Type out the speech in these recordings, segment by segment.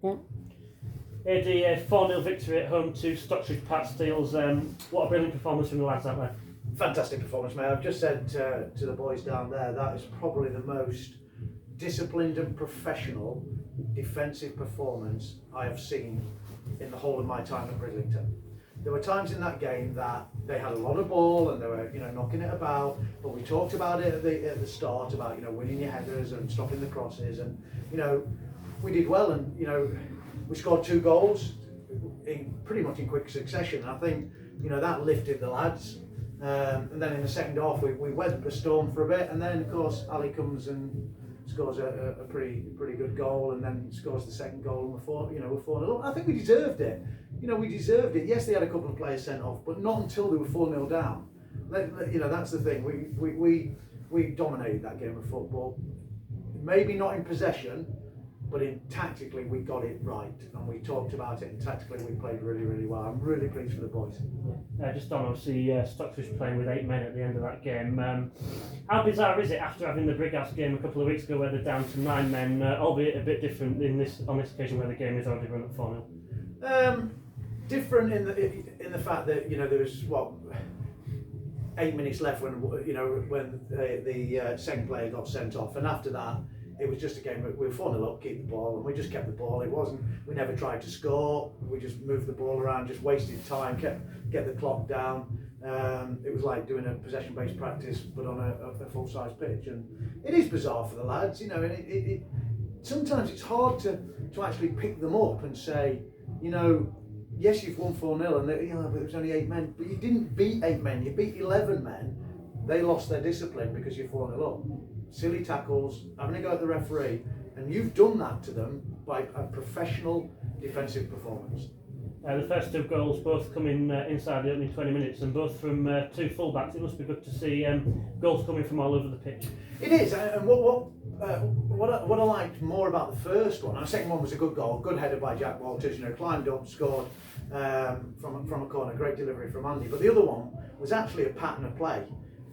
Yeah. Eddie, a 4-0 victory at home to Stocksbridge Park Steels. What a brilliant performance from the lads out there. Fantastic performance, mate. I've just said to the boys down there, that is probably the most disciplined and professional defensive performance I have seen in the whole of my time at Bridlington. There were times in that game that they had a lot of ball and they were, knocking it about. But we talked about it at the start about, winning your headers and stopping the crosses, and we did well, and we scored 2 goals in pretty much in quick succession. I think that lifted the lads. And then in the second half we weathered the storm for a bit, and then of course Ali comes and scores a pretty good goal, and then scores the second goal, and we're 4-0. I think we deserved it. We deserved it. Yes, they had a couple of players sent off, but not until they were 4-0 down. That's the thing. We dominated that game of football. Maybe not in possession, but tactically we got it right, and we talked about it, and tactically we played really, really well. I'm really pleased for the boys. Just on, obviously, Stocksbridge playing with 8 men at the end of that game. How bizarre is it after having the Brighouse game a couple of weeks ago where they're down to 9 men, albeit a bit different on this occasion where the game is already run at 4-0? Different in the fact that there was 8 minutes left when the second player got sent off, and after that it was just a game. We were 4-0 up, keep the ball, and we just kept the ball. We never tried to score. We just moved the ball around, just wasted time, get the clock down. It was like doing a possession-based practice, but on a full-size pitch, and it is bizarre for the lads. And sometimes it's hard to actually pick them up and say, yes, you've won 4-0, and but it was only 8 men. But you didn't beat 8 men, you beat 11 men. They lost their discipline because you're 4-0 up. Silly tackles, having a go at the referee, and you've done that to them by a professional defensive performance. The first 2 goals both coming inside the opening 20 minutes, and both from 2 fullbacks. It must be good to see goals coming from all over the pitch. It is, and what I liked more about the first one, and the second one was a good goal, good header by Jack Walters, climbed up, scored from a corner, great delivery from Andy. But the other one was actually a pattern of play.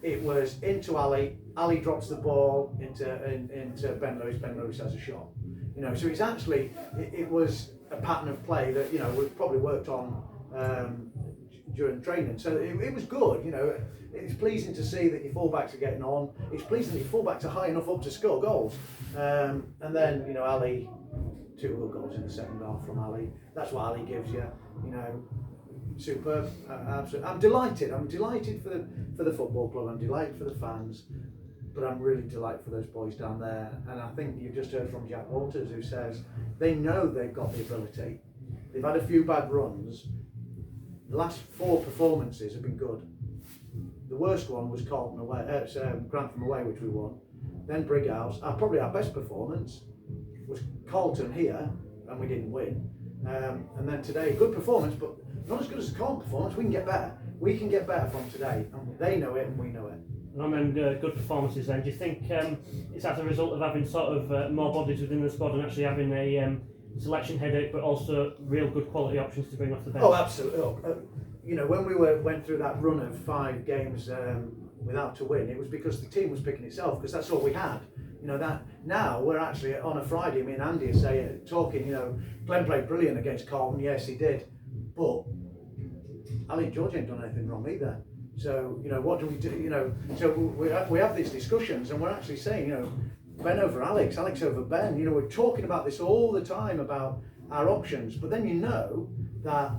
It was into Ali drops the ball into Ben Lewis. Ben Lewis has a shot. So it's actually it was a pattern of play that we've probably worked on during training. So it was good. It's pleasing to see that your fullbacks are getting on. It's pleasing that your fullbacks are high enough up to score goals. And then Ali, 2 good goals in the second half from Ali. That's what Ali gives you. Superb, absolutely. I'm delighted. I'm delighted for the football club. I'm delighted for the fans, but I'm really delighted for those boys down there. And I think you've just heard from Jack Walters, who says they know they've got the ability. They've had a few bad runs. The last 4 performances have been good. The worst one was Carlton away, Grantham away, which we won. Then Brighouse. Probably our best performance was Carlton here, and we didn't win. And then today, good performance, but not as good as the Carlton performance. We can get better. We can get better from today, and they know it, and we know it. And then good performances. Then, do you think it's as a result of having sort of more bodies within the squad and actually having a selection headache, but also real good quality options to bring off the bench? Oh, absolutely. When we went through that run of 5 games without to win, it was because the team was picking itself, because that's all we had. That now we're actually on a Friday. Me and Andy are talking. Glenn played brilliant against Carlton. Yes, he did. But Ali and George ain't done anything wrong either. So what do we do? So we have these discussions, and we're actually saying, Ben over Alex over Ben. We're talking about this all the time about our options. But then that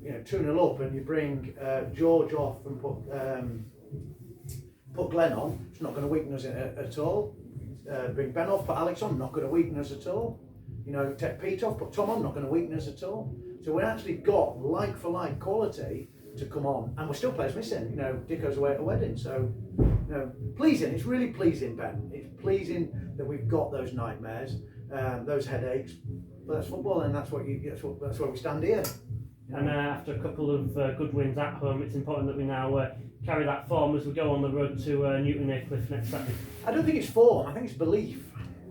2-0 up, and you bring George off and put Glenn on. It's not going to weaken us at all. Bring Ben off, put Alex on. Not going to weaken us at all. Take Pete off, put Tom on. Not going to weaken us at all. So we actually got like for like quality to come on, and we're still players missing. Dicko's away at a wedding, so pleasing. It's really pleasing, Ben. It's pleasing that we've got those nightmares, those headaches. But that's football, and that's why we stand here. And after a couple of good wins at home, it's important that we now carry that form as we go on the road to Newton Aycliffe next Saturday. I don't think it's form. I think it's belief,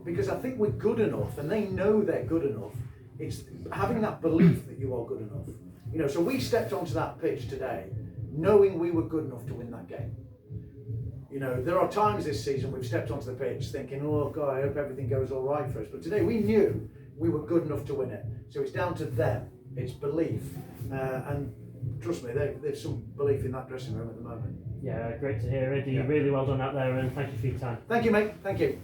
because I think we're good enough, and they know they're good enough. It's having that belief that you are good enough. So we stepped onto that pitch today knowing we were good enough to win that game. There are times this season we've stepped onto the pitch thinking, oh God, I hope everything goes all right for us. But today we knew we were good enough to win it. So it's down to them. It's belief, and trust me, there's some belief in that dressing room at the moment. Yeah, great to hear, Eddie. Yeah. Really well done out there, and thank you for your time. Thank you, mate. Thank you.